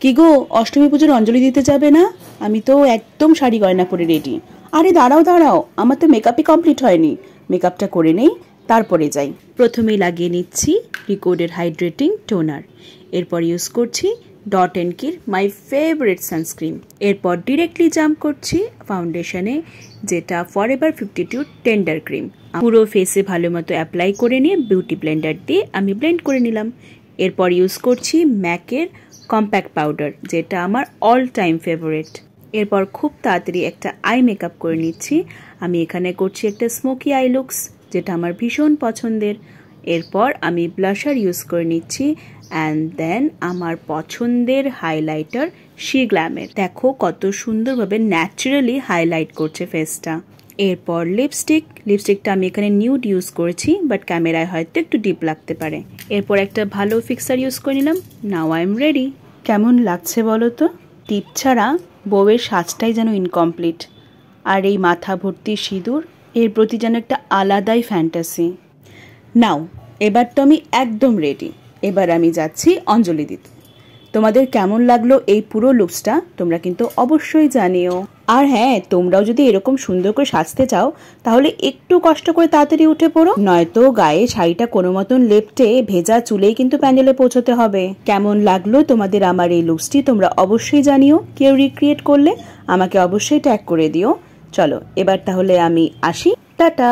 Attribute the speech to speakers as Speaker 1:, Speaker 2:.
Speaker 1: কি গো, অষ্টমী পুজোর অঞ্জলি দিতে যাবে না? আমি তো একদম শাড়ি গয়না পরে রেডি। আরে দাঁড়াও দাঁড়াও, আমার তো মেকআপই কমপ্লিট হয়নি। মেকআপটা করে নেই, তারপরে যাই। প্রথমেই লাগিয়ে নিচ্ছি রিকোডের হাইড্রেটিং টোনার। এরপর ইউজ করছি ডট অ্যান্ড কির মাই ফেভারিট সানস্ক্রিন। এরপর ডিরেক্টলি জাম্প করছি ফাউন্ডেশনে, যেটা ফরএভার 52 টেন্ডার ক্রিম। পুরো ফেসে ভালো মতো অ্যাপ্লাই করে নিয়ে বিউটি ব্লেন্ডার দিয়ে আমি ব্লেন্ড করে নিলাম। এরপর ইউজ করছি ম্যাকের কম্প্যাক্ট পাউডার, যেটা আমার অল টাইম ফেভারিট। এরপর খুব তাড়াতাড়ি একটা আই মেকআপ করে নিচ্ছি। আমি এখানে করছি একটা স্মোকি আই লুকস, যেটা আমার ভীষণ পছন্দের। এরপর আমি ব্লাশার ইউজ করে নিচ্ছি অ্যান্ড দেন আমার পছন্দের হাইলাইটার শি গ্ল্যামের। দেখো কত সুন্দরভাবে ন্যাচারালি হাইলাইট করছে ফেসটা। এরপর লিপস্টিকটা আমি এখানে নিউড ইউজ করেছি, বাট ক্যামেরায় হয়তো একটু ডিপ লাগতে পারে। এরপর একটা ভালো ফিক্সার ইউজ করে নিলাম। Now I am ready. কেমন লাগছে বলো তো? টিপ ছাড়া বউয়ের সাজটাই যেন ইনকমপ্লিট। আর এই মাথা ভর্তি সিঁদুর, এর প্রতি যেন একটা আলাদাই ফ্যান্টাসি। নাও, এবার তো আমি একদম রেডি। এবার আমি যাচ্ছি অঞ্জলি দিতে। তোমাদের কেমন লাগলো এই পুরো লুকসটা তোমরা কিন্তু অবশ্যই জানিও। আর হ্যাঁ, তোমরাও যদি এরকম সুন্দর করে সাজতে চাও তাহলে একটু কষ্ট করে তাড়াতাড়ি উঠে পড়ো, নয়তো গায়ে শাড়িটা কোনো মতন লেপটে ভেজা চুলেই কিন্তু প্যান্ডেলে পৌঁছতে হবে। কেমন লাগলো তোমাদের আমার এই লুকসটি তোমরা অবশ্যই জানিও। কেউ রিক্রিয়েট করলে আমাকে অবশ্যই ট্যাগ করে দিও। চলো এবার তাহলে আমি আসি, টাটা।